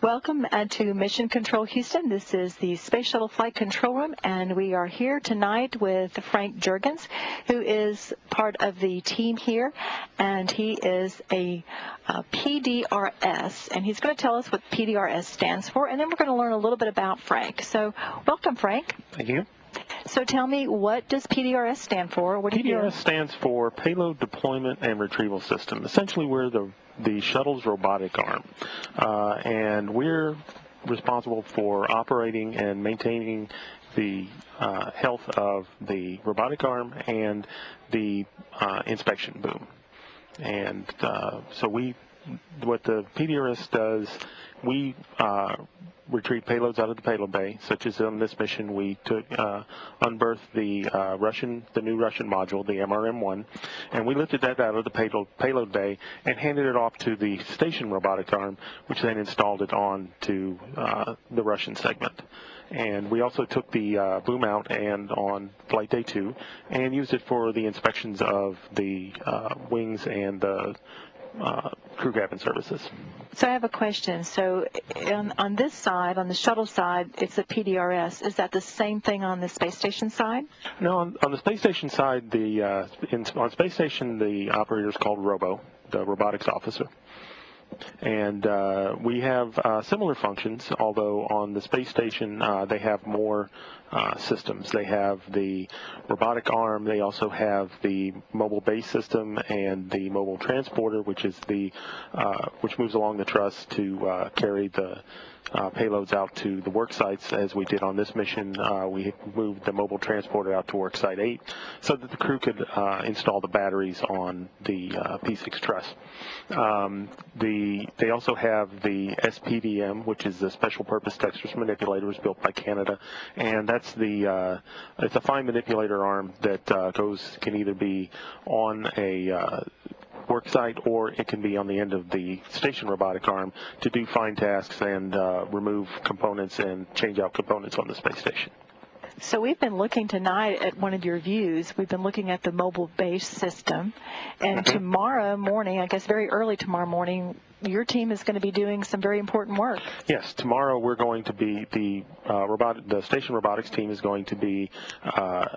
Welcome to Mission Control Houston. This is the Space Shuttle Flight Control Room, and we are here tonight with Frank Jergens, who is part of the team here, and he is a PDRS, and he's going to tell us what PDRS stands for, and then we're going to learn a little bit about Frank. So welcome, Frank. Thank you. So tell me, what does PDRS stand for? What do you do? PDRS stands for Payload Deployment and Retrieval System. Essentially, we're the shuttle's robotic arm, and we're responsible for operating and maintaining the health of the robotic arm and the inspection boom. And so what the PDRS does, we retrieve payloads out of the payload bay, such as on this mission we unearthed the new Russian module, the MRM-1, and we lifted that out of the payload bay and handed it off to the station robotic arm, which then installed it on to the Russian segment. And we also took the boom out and on flight day 2 and used it for the inspections of the wings and the crew cabin services. So I have a question. So on this side, on the shuttle side, it's a PDRS. Is that the same thing on the space station side? No, on the space station side, on space station, the operator is called Robo, the robotics officer. And we have similar functions, although on the space station they have more systems. They have the robotic arm. They also have the mobile base system and the mobile transporter, which moves along the truss to carry the payloads out to the work sites. As we did on this mission, we moved the mobile transporter out to work site 8 so that the crew could install the batteries on the P6 truss. They also have the SPDM, which is the Special Purpose Dexterous Manipulator, was built by Canada, and that's it's a fine manipulator arm that can either be on a work site, or it can be on the end of the station robotic arm to do fine tasks and remove components and change out components on the space station. So we've been looking tonight at one of your views. We've been looking at the mobile base system, and tomorrow morning, I guess very early tomorrow morning, your team is going to be doing some very important work. Yes, tomorrow we're going to be the station robotics team is going to be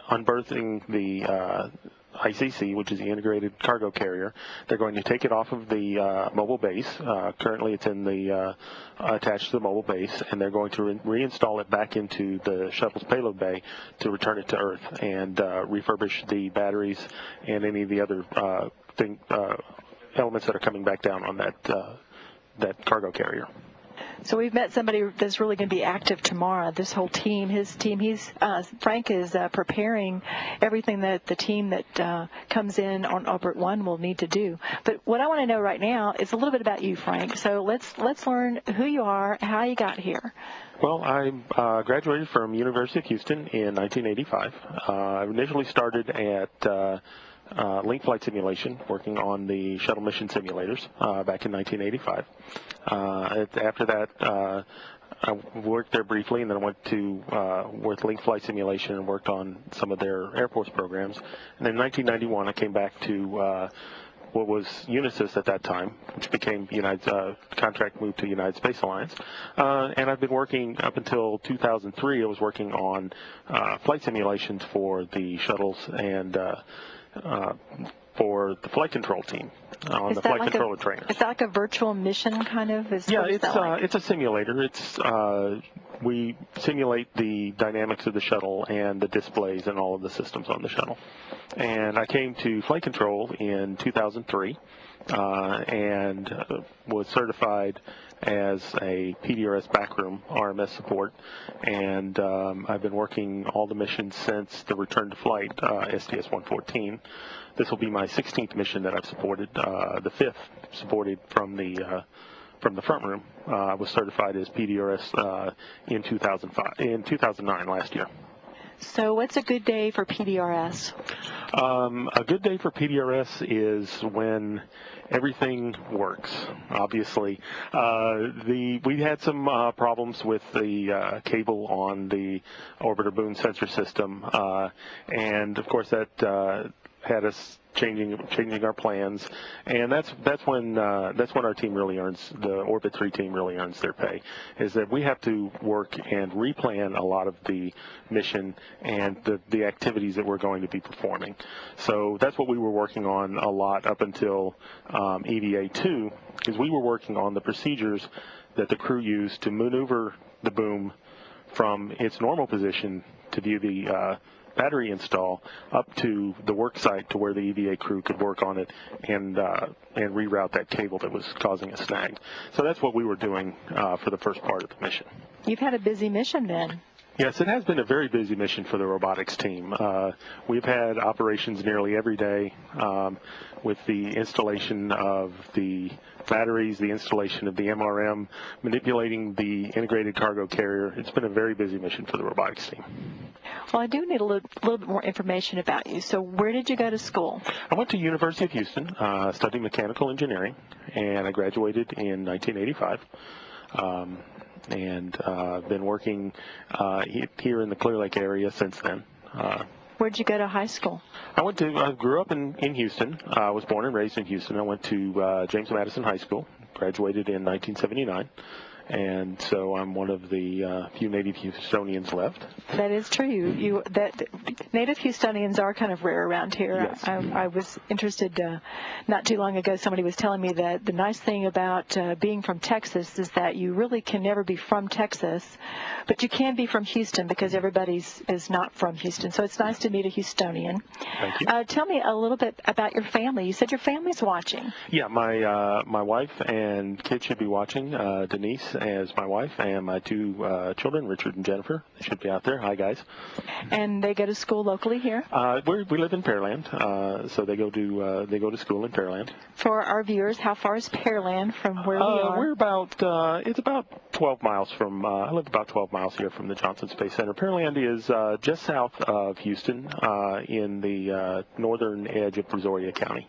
unearthing the ICC, which is the integrated cargo carrier. They're going to take it off of the mobile base. Currently it's attached to the mobile base, and they're going to reinstall it back into the shuttle's payload bay to return it to Earth and refurbish the batteries and any of the other elements that are coming back down on that cargo carrier. So we've met somebody that's really going to be active tomorrow. This whole team, Frank is preparing everything that the team that comes in on Orbit 1 will need to do. But what I want to know right now is a little bit about you, Frank. So let's learn who you are, how you got here. Well, I graduated from University of Houston in 1985. I initially started at Link Flight Simulation, working on the shuttle mission simulators back in 1985. After that, I worked there briefly, and then I went to work Link Flight Simulation and worked on some of their Air Force programs. And then in 1991, I came back to what was Unisys at that time, which became contract moved to United Space Alliance. And I've been working up until 2003. I was working on flight simulations for the shuttles and for the flight control team on the flight controller trainers. Is that like a virtual mission kind of? Yeah, it's a simulator. We simulate the dynamics of the shuttle and the displays and all of the systems on the shuttle. And I came to flight control in 2003 and was certified as a PDRS backroom RMS support, and I've been working all the missions since the return to flight, STS-114. This will be my 16th mission that I've supported, the 5th supported from the front room. I was certified as PDRS in 2009, last year. So what's a good day for PDRS? A good day for PDRS is when everything works, obviously. We had some problems with the cable on the orbiter boom sensor system, and of course that had us changing our plans, and that's when our team really earns, the Orbit 3 team really earns their pay, is that we have to work and replan a lot of the mission and the activities that we're going to be performing. So that's what we were working on a lot up until EVA 2, is we were working on the procedures that the crew used to maneuver the boom from its normal position to view the battery install up to the work site to where the EVA crew could work on it and reroute that cable that was causing a snag. So that's what we were doing for the first part of the mission. You've had a busy mission then. Yes, it has been a very busy mission for the robotics team. We've had operations nearly every day with the installation of the batteries, the installation of the MRM, manipulating the integrated cargo carrier. It's been a very busy mission for the robotics team. Well, I do need a little bit more information about you. So where did you go to school? I went to University of Houston, studied mechanical engineering, and I graduated in 1985. And been working here in the Clear Lake area since then. Where'd you go to high school? I grew up in Houston. I was born and raised in Houston. I went to James Madison High School, graduated in 1979. And so I'm one of the few native Houstonians left. That is true. That native Houstonians are kind of rare around here. Yes. I was interested not too long ago. Somebody was telling me that the nice thing about being from Texas is that you really can never be from Texas, but you can be from Houston because everybody is not from Houston. So it's nice to meet a Houstonian. Thank you. Tell me a little bit about your family. You said your family's watching. Yeah, my wife and kids should be watching. Denise as my wife, and my two children, Richard and Jennifer. They should be out there. Hi, guys. And they go to school locally here? We live in Pearland, so they go to school in Pearland. For our viewers, how far is Pearland from where we are? We're about it's about 12 miles from. I live about 12 miles here from the Johnson Space Center. Pearland is just south of Houston, in the northern edge of Brazoria County.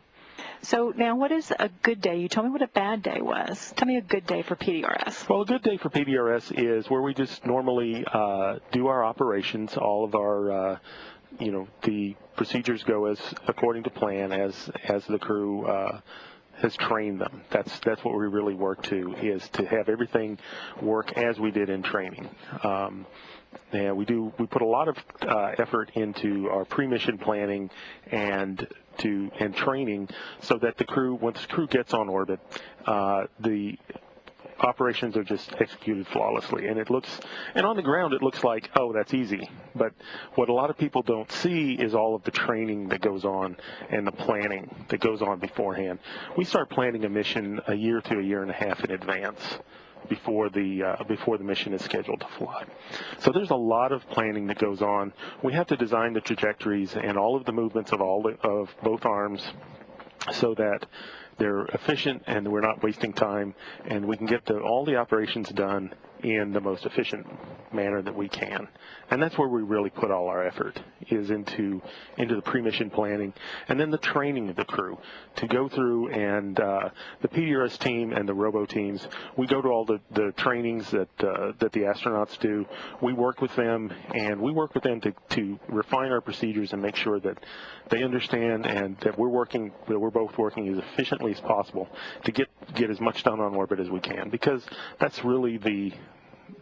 So now, what is a good day? You told me what a bad day was. Tell me a good day for PDRS. Well, a good day for PDRS is where we just normally do our operations. All of our, the procedures go as according to plan as the crew has trained them. That's what we really work to, is to have everything work as we did in training. And we put a lot of effort into our pre-mission planning and training, so that once the crew gets on orbit, the operations are just executed flawlessly, and on the ground it looks like, oh, that's easy. But what a lot of people don't see is all of the training that goes on and the planning that goes on beforehand. We start planning a mission a year to a year and a half in advance before the mission is scheduled to fly. So there's a lot of planning that goes on. We have to design the trajectories and all of the movements of both arms so that they're efficient and we're not wasting time, and we can get all the operations done in the most efficient manner that we can. And that's where we really put all our effort, is into the pre-mission planning and then the training of the crew to go through. And the PDRS team and the robo teams, we go to all the trainings that the astronauts do. We work with them, and we work with them to refine our procedures and make sure that they understand and that we're both working as efficiently as possible to get as much done on orbit as we can, because that's really the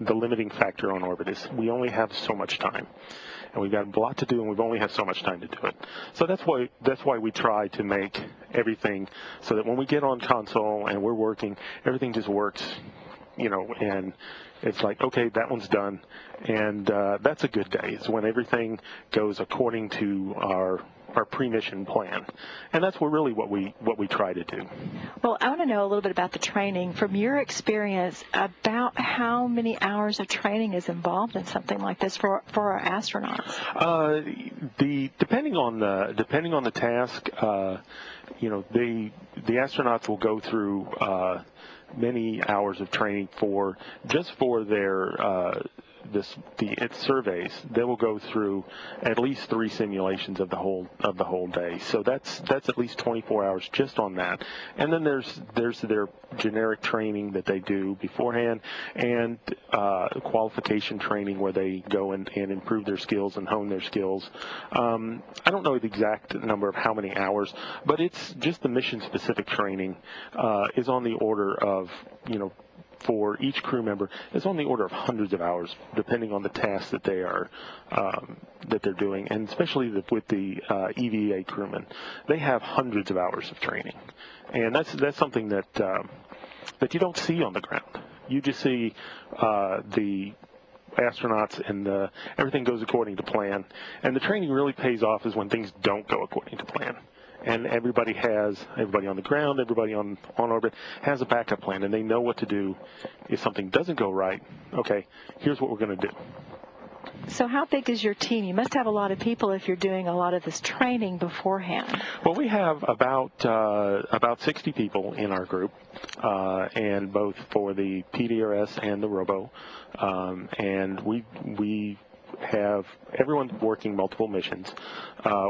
limiting factor on orbit, is we only have so much time, and we've got a lot to do, and we've only have so much time to do it. So that's why we try to make everything so that when we get on console and we're working, everything just works, and it's like, okay, that one's done, and that's a good day. It's when everything goes according to our pre-mission plan, and that's what we try to do. Well, I want to know a little bit about the training. From your experience, about how many hours of training is involved in something like this for our astronauts? Depending on the task, the astronauts will go through many hours of training for its surveys, they will go through at least 3 simulations of the whole day. So that's at least 24 hours just on that. And then there's their generic training that they do beforehand, and qualification training where they go and improve their skills and hone their skills. I don't know the exact number of how many hours, but it's just the mission-specific training is on the order of, for each crew member, is on the order of hundreds of hours, depending on the tasks that they're doing, and especially with the EVA crewmen, they have hundreds of hours of training, and that's something that you don't see on the ground. You just see the astronauts and everything goes according to plan, and the training really pays off is when things don't go according to plan. And everybody on the ground, everybody on orbit has a backup plan, and they know what to do if something doesn't go right. Okay, here's what we're going to do. So how big is your team? You must have a lot of people if you're doing a lot of this training beforehand. Well, we have about 60 people in our group, and both for the PDRS and the Robo, and we have everyone working multiple missions.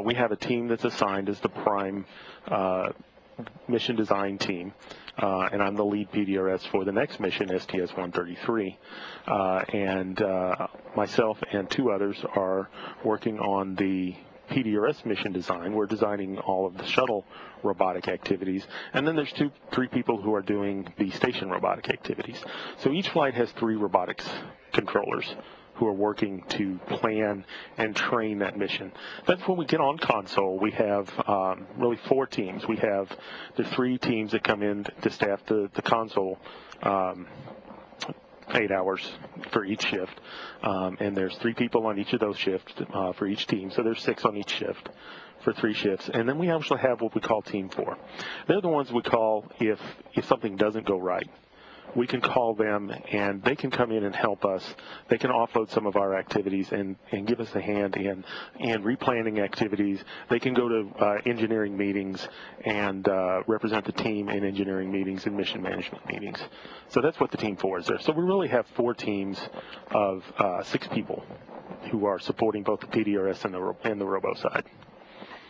We have a team that's assigned as the prime mission design team, and I'm the lead PDRS for the next mission, STS-132, and myself and 2 others are working on the PDRS mission design. We're designing all of the shuttle robotic activities, and then there's 3 people who are doing the station robotic activities. So each flight has 3 robotics controllers who are working to plan and train that mission. That's when we get on console. We have really 4 teams. We have the 3 teams that come in to staff the console, 8 hours for each shift, and there's 3 people on each of those shifts for each team. So there's 6 on each shift for 3 shifts. And then we actually have what we call Team 4. They're the ones we call if something doesn't go right. We can call them, and they can come in and help us. They can offload some of our activities and give us a hand in replanning activities. They can go to engineering meetings and represent the team in engineering meetings and mission management meetings. So that's what the Team 4 is there. So we really have 4 teams of 6 people who are supporting both the PDRS and the Robo side.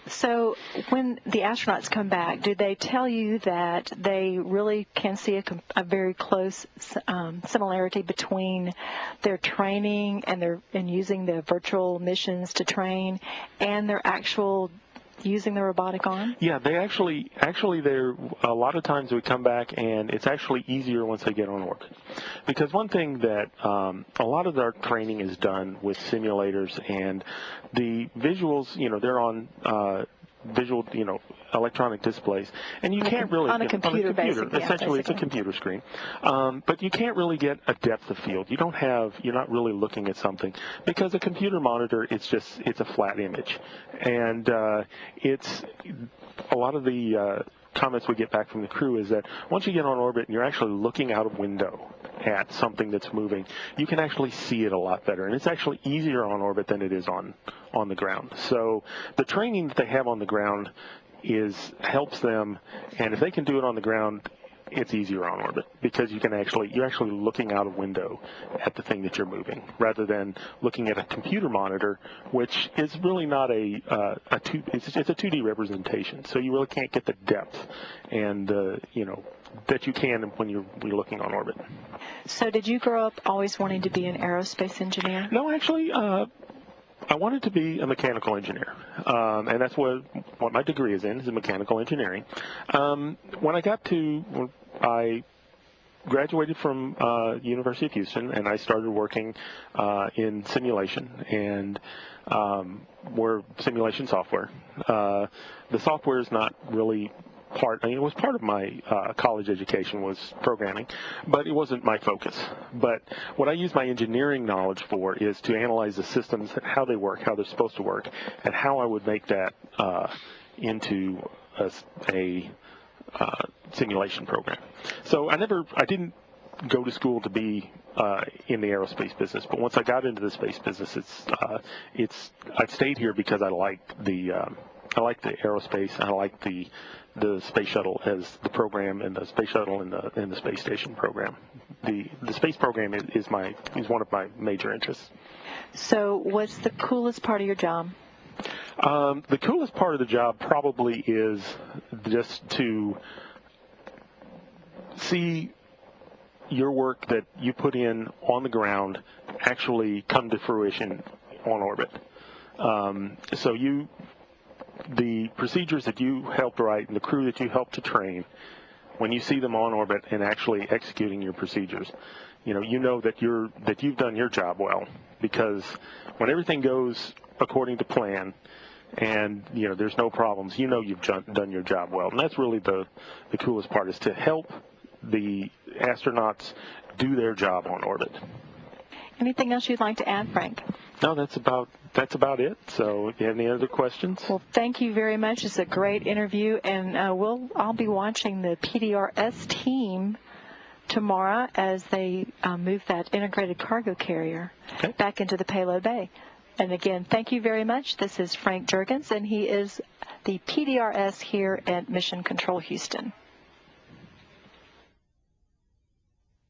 So when the astronauts come back, do they tell you that they really can see a very close similarity between their training and using the virtual missions to train and their actual using the robotic arm? Yeah, they actually they're a lot of times we come back and it's actually easier once they get on orbit, because one thing that a lot of our training is done with simulators, and the visuals, they're on visual, electronic displays, and you can't really on a computer, basically. Essentially, it's a computer screen, but you can't really get a depth of field. You're not really looking at something, because a computer monitor, it's a flat image, and it's a lot of the comments we get back from the crew is that once you get on orbit and you're actually looking out a window at something that's moving, you can actually see it a lot better, and it's actually easier on orbit than it is on the ground. So the training that they have on the ground helps them, and if they can do it on the ground, it's easier on orbit, because you're actually looking out a window at the thing that you're moving, rather than looking at a computer monitor, which is really not it's a 2D representation, so you really can't get the depth and that you can when you're looking on orbit. So did you grow up always wanting to be an aerospace engineer? No, actually, I wanted to be a mechanical engineer, and that's what my degree is mechanical engineering. When I graduated from University of Houston, and I started working in simulation, and we're simulation software. The software is not really it was part of my college education was programming, but it wasn't my focus. But what I use my engineering knowledge for is to analyze the systems, how they work, how they're supposed to work, and how I would make that into a simulation program. So I didn't go to school to be in the aerospace business, but once I got into the space business, I've stayed here because I like the like the aerospace. I like the space shuttle as the program, and the space shuttle and the space station program. The space program is one of my major interests. So what's the coolest part of your job? The coolest part of the job probably is just to see your work that you put in on the ground actually come to fruition on orbit. So the procedures that you helped write and the crew that you helped to train, when you see them on orbit and actually executing your procedures, you know that you've done your job well, because when everything goes according to plan and there's no problems, you've done your job well. And that's really the coolest part, is to help the astronauts do their job on orbit. Anything else you'd like to add, Frank? No, that's about it. So if you have any other questions. Well, thank you very much. It's a great interview, and I'll be watching the PDRS team tomorrow as they move that integrated cargo carrier back into the payload bay. And again, thank you very much. This is Frank Jergens, and he is the PDRS here at Mission Control Houston.